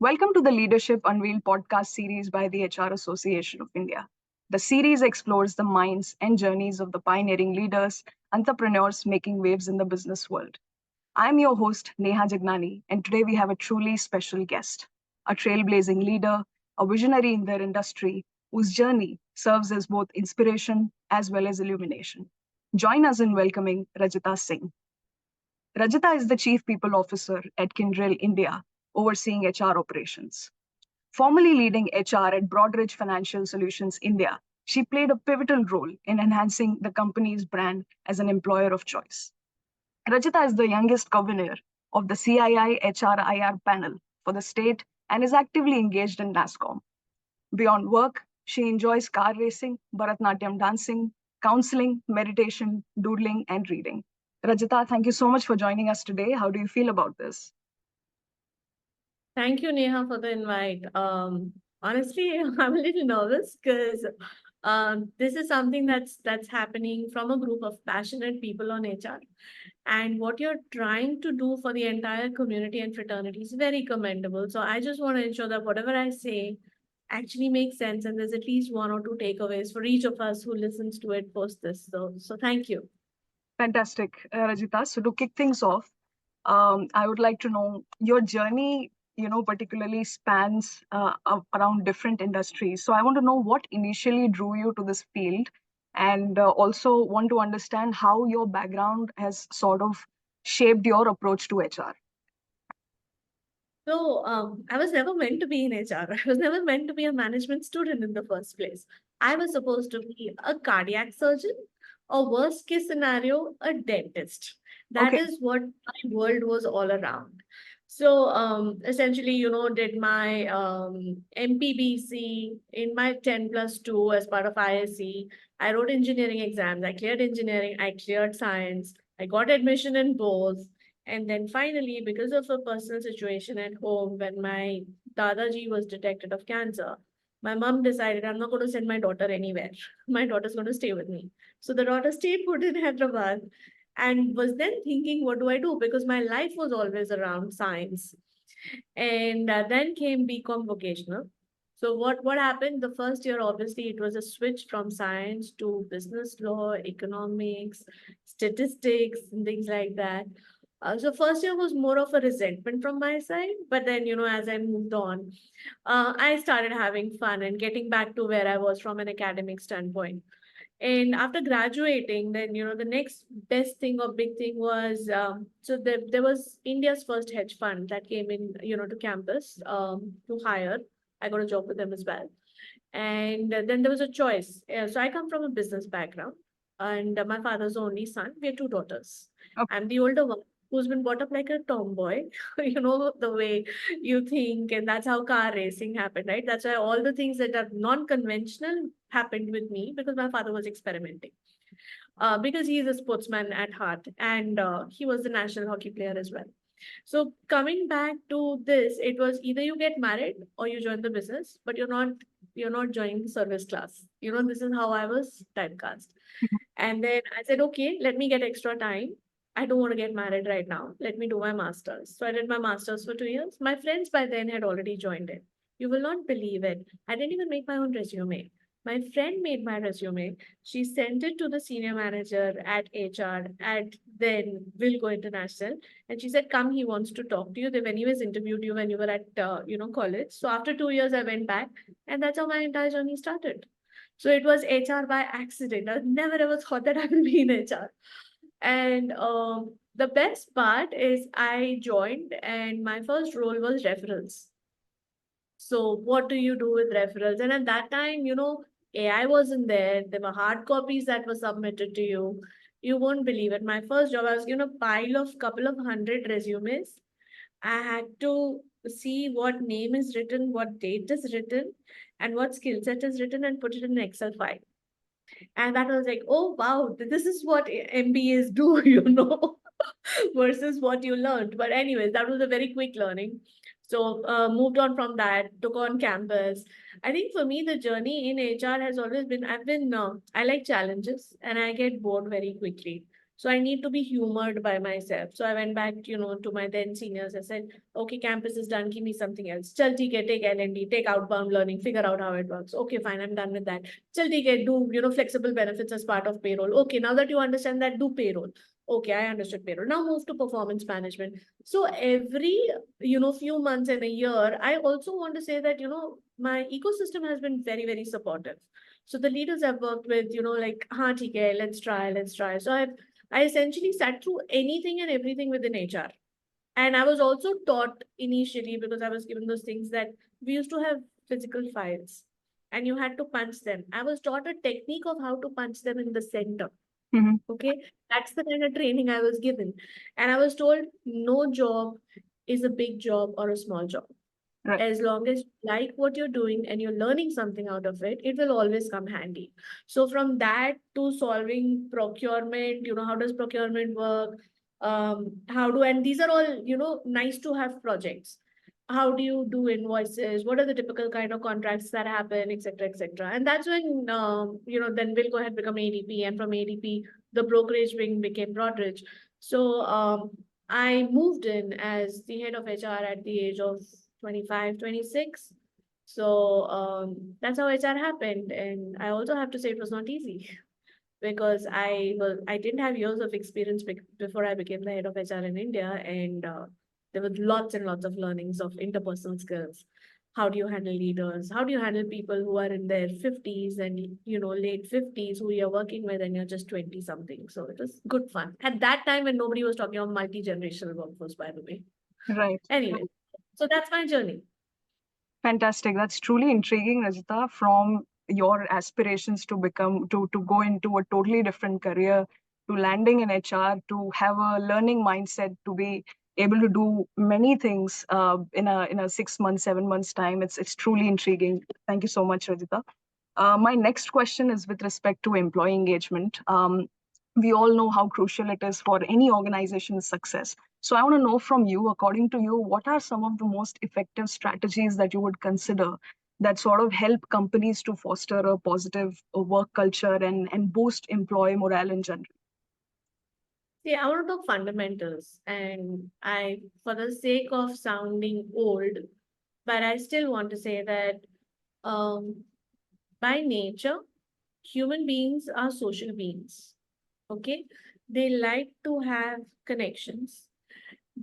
Welcome to the Leadership Unveiled podcast series by the HR Association of India. The series explores the minds and journeys of the pioneering leaders, entrepreneurs making waves in the business world. I'm your host, Neha Jagnani, and today we have a truly special guest, a trailblazing leader, a visionary in their industry, whose journey serves as both inspiration as well as illumination. Join us in welcoming Rajita Singh. Rajita is the Chief People Officer at Kyndryl India, overseeing HR operations. Formerly leading HR at Broadridge Financial Solutions India, she played a pivotal role in enhancing the company's brand as an employer of choice. Rajita is the youngest convener of the CII HR-IR Panel for the state and is actively engaged in NASSCOM. Beyond work, she enjoys car racing, Bharatnatyam dancing, counseling, meditation, doodling, and reading. Rajita, thank you so much for joining us today. How do you feel about this? Thank you, Neha, for the invite. Honestly, I'm a little nervous because this is something that's happening from a group of passionate people on HR, and what you're trying to do for the entire community and fraternity is very commendable. So I just want to ensure that whatever I say actually makes sense, and there's at least one or two takeaways for each of us who listens to it post this. So thank you. Fantastic, Rajita. So to kick things off, I would like to know your journey, particularly spans around different industries. So I want to know what initially drew you to this field and also want to understand how your background has sort of shaped your approach to HR. So, I was never meant to be in HR. I was never meant to be a management student in the first place. I was supposed to be a cardiac surgeon, or worst case scenario, a dentist. That Okay. is what my world was all around. So, essentially, did my MPBC in my 10 plus 2 as part of ISC. I wrote engineering exams. I cleared engineering. I cleared science. I got admission in both. And then finally, because of a personal situation at home, when my Dadaji was detected of cancer, my mom decided I'm not going to send my daughter anywhere. My daughter's going to stay with me. So the daughter stayed put in Hyderabad and was then thinking, what do I do? Because my life was always around science. And then came BCom vocational. So what happened? The first year, obviously, it was a switch from science to business law, economics, statistics, and things like that. So first year was more of a resentment from my side, but then as I moved on, I started having fun and getting back to where I was from an academic standpoint. And after graduating, then the next best thing or big thing was there was India's first hedge fund that came in to campus to hire. I got a job with them as well, and then there was a choice. So I come from a business background, and my father's only son. We have two daughters. Okay. I'm the older one who's been brought up like a tomboy, the way you think, and that's how car racing happened, right? That's why all the things that are non-conventional happened with me because my father was experimenting. Because he is a sportsman at heart, and he was a national hockey player as well. So coming back to this, it was either you get married or you join the business, but you're not joining the service class. This is how I was typecast. And then I said, okay, let me get extra time. I don't want to get married right now. Let me do my master's. So I did my master's for 2 years. My friends by then had already joined it. You will not believe it. I didn't even make my own resume. My friend made my resume. She sent it to the senior manager at HR at then Will Go International. And she said, come, he wants to talk to you. They've anyways interviewed you when you were at, college. So after 2 years, I went back and that's how my entire journey started. So it was HR by accident. I never ever thought that I will be in HR. And the best part is I joined and my first role was referrals. So what do you do with referrals? And at that time, AI wasn't there. There were hard copies that were submitted to you. You won't believe it. My first job, I was given a pile of couple of hundred resumes. I had to see what name is written, what date is written, and what skill set is written, and put it in an Excel file. And that was like, oh wow, this is what MBAs do, versus what you learned. But anyways, that was a very quick learning. So moved on from that, took on campus. I think for me, the journey in HR has always been, I like challenges and I get bored very quickly. So I need to be humored by myself. So I went back, to my then seniors. I said, okay, campus is done. Give me something else. Chal, theek hai, take L&D, take outbound learning, figure out how it works. Okay, fine. I'm done with that. Chal, theek hai, do, flexible benefits as part of payroll. Okay, now that you understand that, do payroll. Okay, I understood payroll. Now move to performance management. So every, few months in a year, I also want to say that, my ecosystem has been very, very supportive. So the leaders I've worked with, like, ha, theek hai, let's try, let's try. So I essentially sat through anything and everything within HR. And I was also taught initially, because I was given those things, that we used to have physical files and you had to punch them. I was taught a technique of how to punch them in the center. Mm-hmm. Okay. That's the kind of training I was given. And I was told no job is a big job or a small job. Right. As long as you like what you're doing and you're learning something out of it, it will always come handy. So from that to solving procurement, how does procurement work? And these are all, nice to have projects. How do you do invoices? What are the typical kind of contracts that happen, et cetera, et cetera. And that's when, then we'll go ahead and become ADP. And from ADP, the brokerage wing became Broadridge. So I moved in as the head of HR at the age of 25, 26. So that's how HR happened. And I also have to say it was not easy because I didn't have years of experience before I became the head of HR in India. And there were lots and lots of learnings of interpersonal skills. How do you handle leaders? How do you handle people who are in their 50s and late 50s who you're working with and you're just 20 something? So it was good fun. At that time when nobody was talking about multi-generational workforce, by the way. Right. Anyway, so that's my journey. Fantastic. That's truly intriguing, Rajita, from your aspirations to go into a totally different career, to landing in HR, to have a learning mindset, to be able to do many things in a 6 months, 7 months time. It's truly intriguing. Thank you so much, Rajita. My next question is with respect to employee engagement. We all know how crucial it is for any organization's success. So I want to know from you, according to you, what are some of the most effective strategies that you would consider that sort of help companies to foster a positive work culture and boost employee morale in general? See, I want to talk fundamentals, and for the sake of sounding old, but I still want to say that um, by nature, human beings are social beings. Okay, they like to have connections.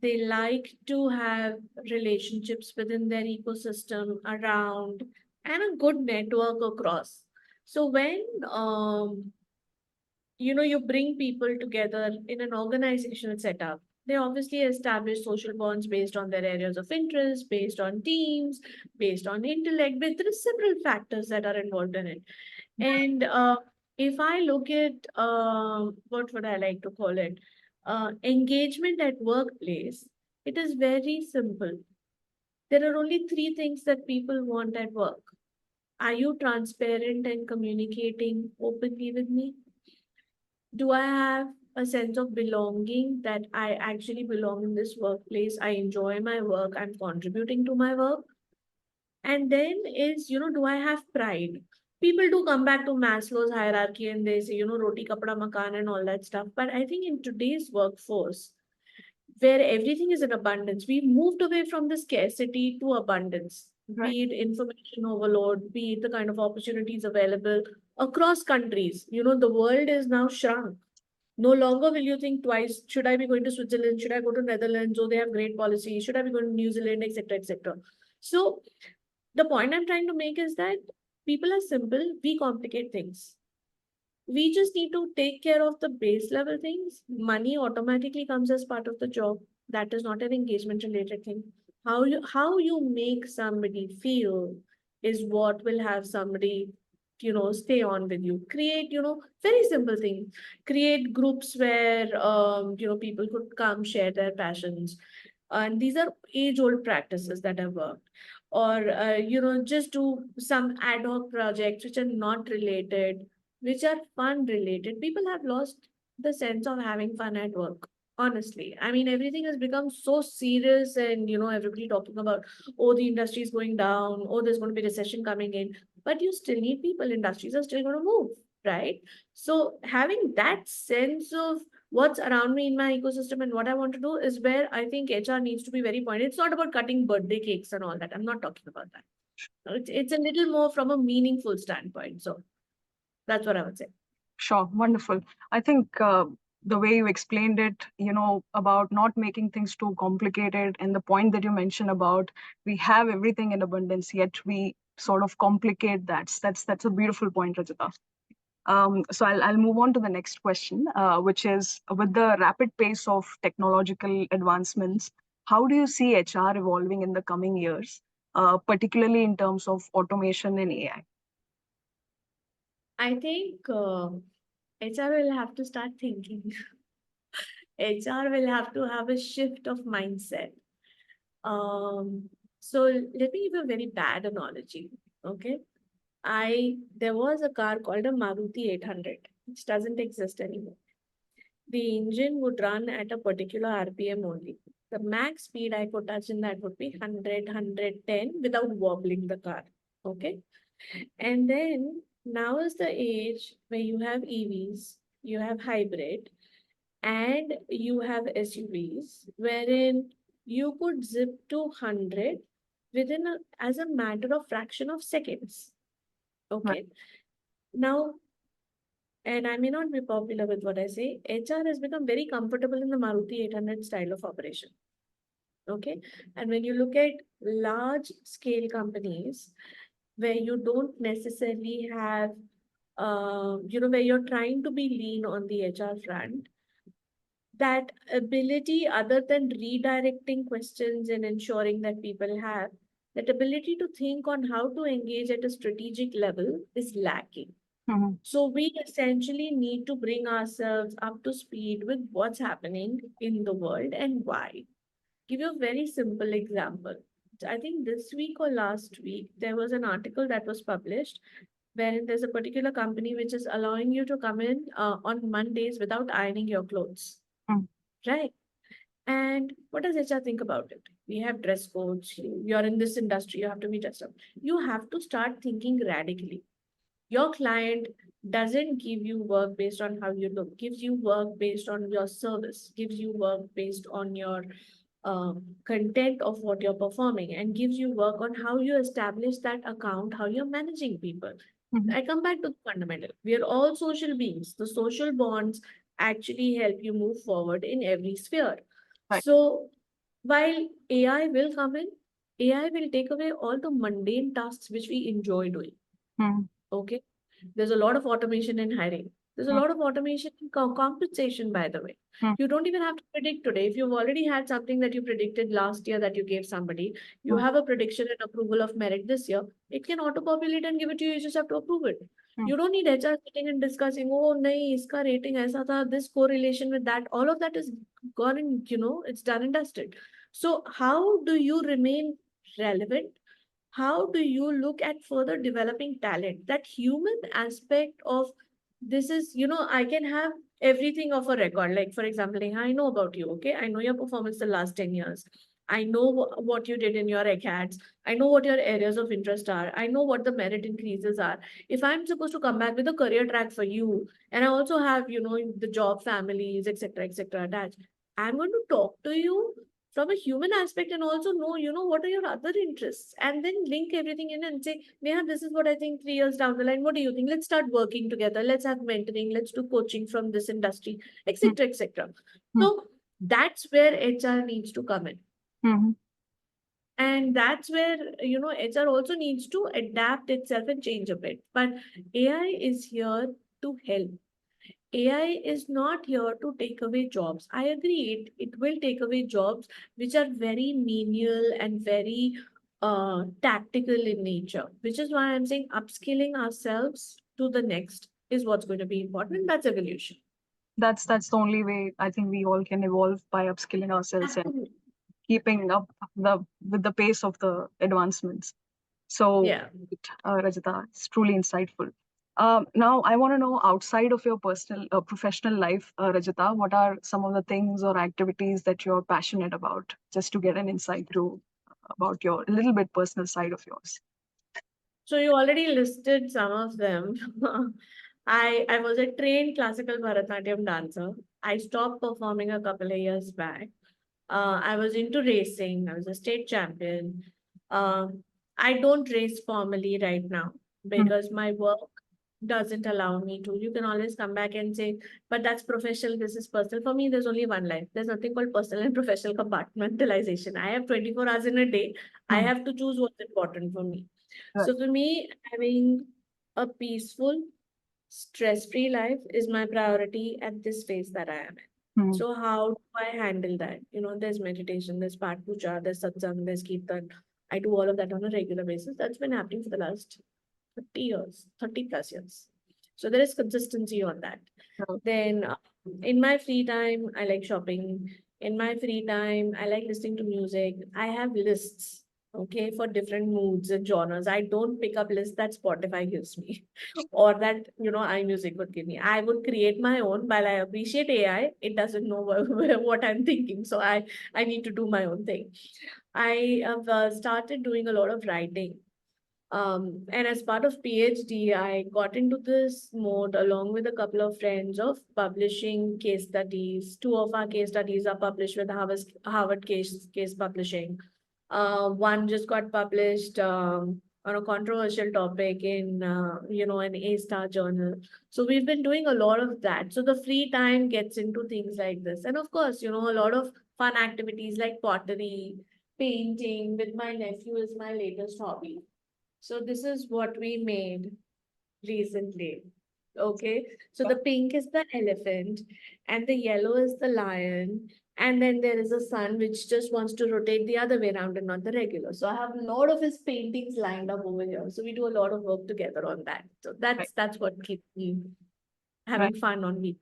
They like to have relationships within their ecosystem around and a good network across. So when you bring people together in an organizational setup, they obviously establish social bonds based on their areas of interest, based on teams, based on intellect, but there are several factors that are involved in it. And if I look at what would I like to call it, engagement at workplace, it is very simple. There are only three things that people want at work. Are you transparent and communicating openly with me? Do I have a sense of belonging, that I actually belong in this workplace? I enjoy my work. I'm contributing to my work. And then is, do I have pride? People do come back to Maslow's hierarchy and they say, roti, kapda, makan, and all that stuff. But I think in today's workforce, where everything is in abundance, we've moved away from the scarcity to abundance, Right. be it information overload, be it the kind of opportunities available across countries. The world is now shrunk. No longer will you think twice, should I be going to Switzerland? Should I go to Netherlands? Oh, they have great policy. Should I be going to New Zealand, etc., etc. So the point I'm trying to make is that people are simple, we complicate things. We just need to take care of the base level things. Money automatically comes as part of the job. That is not an engagement related thing. How you make somebody feel is what will have somebody stay on with you. Create very simple things. Create groups where people could come share their passions, and these are age old practices that have worked. Or just do some ad hoc projects which are not related, which are fun related. People have lost the sense of having fun at work. Honestly, I mean, everything has become so serious, and everybody talking about, oh, the industry is going down, oh, there's going to be recession coming in. But you still need people. Industries are still going to move, right? So having that sense of what's around me in my ecosystem and what I want to do is where I think HR needs to be very pointed. It's not about cutting birthday cakes and all that. I'm not talking about that. It's a little more from a meaningful standpoint. So that's what I would say. Sure, wonderful. I think the way you explained it, about not making things too complicated, and the point that you mentioned about we have everything in abundance, yet we sort of complicate that. That's a beautiful point, Rajita. So I'll move on to the next question, which is with the rapid pace of technological advancements, how do you see HR evolving in the coming years, particularly in terms of automation and AI? I think HR will have to start thinking. HR will have to have a shift of mindset. So let me give you a very bad analogy. Okay. There was a car called a Maruti 800, which doesn't exist anymore. The engine would run at a particular RPM only. The max speed I could touch in that would be 100, without wobbling the car. Okay. And then now is the age where you have EVs, you have hybrid, and you have SUVs, wherein you could zip to 100 as a matter of fraction of seconds. Right. Okay. Now, and I may not be popular with what I say, HR has become very comfortable in the Maruti 800 style of operation. Okay. And when you look at large scale companies where you don't necessarily have, where you're trying to be lean on the HR front, that ability, other than redirecting questions and ensuring that people have, that ability to think on how to engage at a strategic level is lacking. Mhm. So we essentially need to bring ourselves up to speed with what's happening in the world and why. Give you a very simple example. I think this week or last week, there was an article that was published wherein there's a particular company which is allowing you to come in on Mondays without ironing your clothes, Mm. right? And what does HR think about it? We have dress codes. You're in this industry, you have to be dressed up. You have to start thinking radically. Your client doesn't give you work based on how you look, gives you work based on your service, gives you work based on your content of what you're performing, and gives you work on how you establish that account, how you're managing people. Mhm. I come back to the fundamental. We are all social beings. The social bonds actually help you move forward in every sphere. Right. So while AI will come in, AI will take away all the mundane tasks which we enjoy doing. Mm. Okay. There's a lot of automation in hiring. There's a Mm. lot of automation in compensation, by the way. Mm. You don't even have to predict today. If you've already had something that you predicted last year that you gave somebody, you Mm. have a prediction and approval of merit this year, it can auto-populate and give it to you. You just have to approve it. Mm. You don't need HR sitting and discussing, oh, nahi, iska rating aisa tha, this correlation with that. All of that is gone and, it's done and dusted. So how do you remain relevant? How do you look at further developing talent? That human aspect of this is, I can have everything of a record. Like, for example, Neha, I know about you, okay? I know your performance the last 10 years. I know what you did in your acads. I know what your areas of interest are. I know what the merit increases are. If I'm supposed to come back with a career track for you, and I also have, the job families, etc., attached, I'm going to talk to you from a human aspect and also know, what are your other interests, and then link everything in and say, Neha, this is what I think 3 years down the line. What do you think? Let's start working together. Let's have mentoring. Let's do coaching from this industry, Mm. etc., etc. Mm. So that's where HR needs to come in. Mhm. And that's where, HR also needs to adapt itself and change a bit. But AI is here to help. AI is not here to take away jobs. I agree, it will take away jobs which are very menial and very tactical in nature, which is why I'm saying upskilling ourselves to the next is what's going to be important. That's evolution. That's the only way I think we all can evolve, by upskilling ourselves and Absolutely. keeping up with the pace of the advancements. So, Yeah. Rajita, it's truly insightful. Now, I want to know, outside of your personal, professional life, Rajita, what are some of the things or activities that you're passionate about? Just to get an insight to about your a little bit personal side of yours. So you already listed some of them. I was a trained classical Bharatnatyam dancer. I stopped performing a couple of years back. I was into racing. I was a state champion. Um, I don't race formally right now Mm. because my work doesn't allow me to. You can always come back and say, but that's professional, this is personal. For me, there's only one life. There's nothing called personal and professional compartmentalization. I have 24 hours in a day. I Mm. have to choose what's important for me. Right. So for me, having a peaceful, stress-free life is my priority at this phase that I am in. Mm. So how do I handle that? There's meditation, there's Path Puja, there's Satsang, there's Kirtan. I do all of that on a regular basis. That's been happening for the last 30 years, 30 plus years. So there is consistency on that. Right. Then in my free time, I like shopping. In my free time, I like listening to music. I have lists, okay, for different moods and genres. I don't pick up lists that Spotify gives me or that, iMusic would give me. I would create my own. While I appreciate AI, it doesn't know what I'm thinking. So I need to do my own thing. I have started doing a lot of writing. And as part of PhD, I got into this mode along with a couple of friends of publishing case studies. Two of our case studies are published with Harvard case publishing. One just got published on a controversial topic in an A-star journal. So we've been doing a lot of that. So the free time gets into things like this, and of course, a lot of fun activities like pottery, painting with my nephew is my latest hobby. So this is what we made recently. Okay. So the pink is the elephant and the yellow is the lion. And then there is a sun which just wants to rotate the other way around and not the regular. So I have a lot of his paintings lined up over here. So we do a lot of work together on that. So Right. that's what keeps me Right. having fun on me.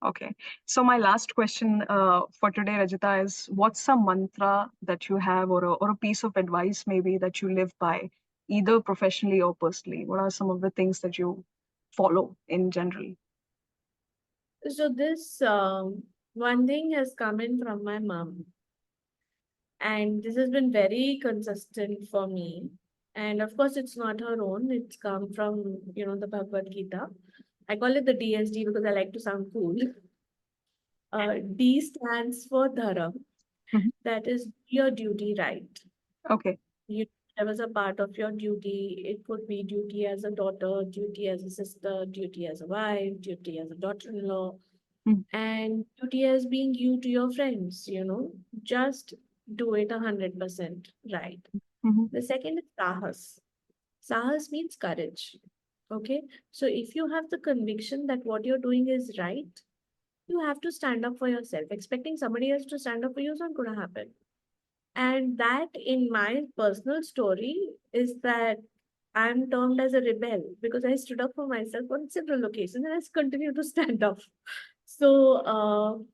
Okay. So my last question for today, Rajita, is what's a mantra that you have, or a piece of advice maybe that you live by, either professionally or personally? What are some of the things that you follow in general? So this one thing has come in from my mom. And this has been very consistent for me. And of course, it's not her own. It's come from, the Bhagavad Gita. I call it the DSD because I like to sound cool. D stands for Dharam. Mhm. That is your duty right. Okay. You There was a part of your duty. It could be duty as a daughter, duty as a sister, duty as a wife, duty as a daughter-in-law, Mhm. and duty as being you to your friends. Just do it 100% right. Mhm. The second is sahas. Sahas means courage. Okay. So if you have the conviction that what you're doing is right, you have to stand up for yourself. Expecting somebody else to stand up for you is not going to happen. And that, in my personal story, is that I'm termed as a rebel because I stood up for myself on several occasions and I continue to stand up. So,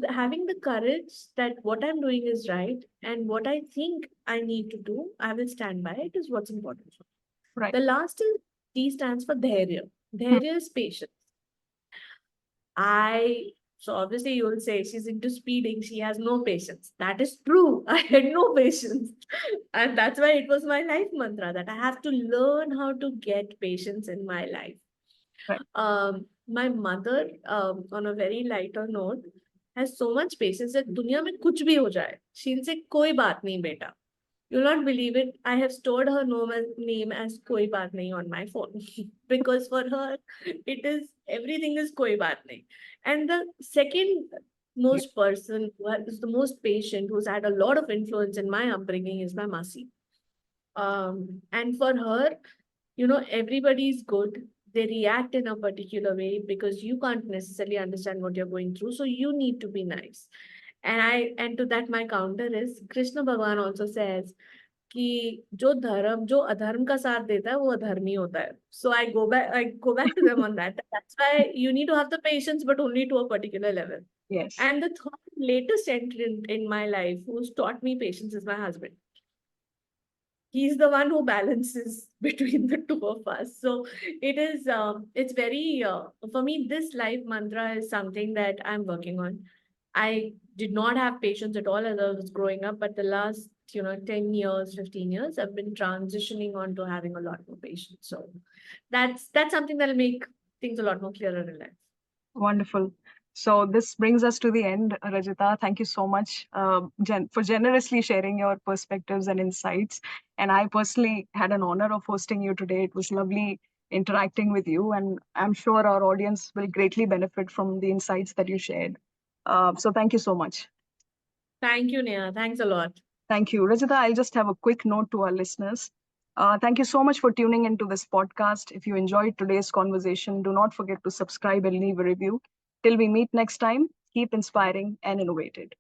having the courage that what I'm doing is right and what I think I need to do, I will stand by it is what's important. Right. The last is D stands for Dhairya. Mhm. Dhairya is patience. I so obviously you will say she's into speeding, she has no patience. That is true. I had no patience. And that's why it was my life mantra that I have to learn how to get patience in my life. Right. My mother, on a very lighter note, has so much patience that दुनिया में कुछ भी हो जाए, she'll say कोई बात नहीं बेटा. You'll not believe it. I have stored her name as Koi Baat Nahi on my phone because for her, it is everything is Koi Baat Nahi. And the second Yeah. most person who is the most patient, who's had a lot of influence in my upbringing, is my Masi. And for her, everybody's good. They react in a particular way because you can't necessarily understand what you're going through. So you need to be nice. And to that my counter is Krishna Bhagwan also says कि जो अधर्म का साथ देता है वो अधर्मी होता है. So I go back to them on that. That's why you need to have the patience, but only to a particular level. Yes. And the third latest entrant in my life who's taught me patience is my husband. He's the one who balances between the two of us. So it's very for me, this life mantra is something that I'm working on. I did not have patience at all as I was growing up, but the last 10 years, 15 years, I've been transitioning on to having a lot more patience. So that's something that'll make things a lot more clearer in life. Wonderful. So this brings us to the end, Rajita. Thank you so much for generously sharing your perspectives and insights. And I personally had an honor of hosting you today. It was lovely interacting with you, and I'm sure our audience will greatly benefit from the insights that you shared. So thank you so much. Thank you, Neha. Thanks a lot. Thank you. Rajita, I'll just have a quick note to our listeners. Thank you so much for tuning into this podcast. If you enjoyed today's conversation, do not forget to subscribe and leave a review. Till we meet next time, keep inspiring and innovated.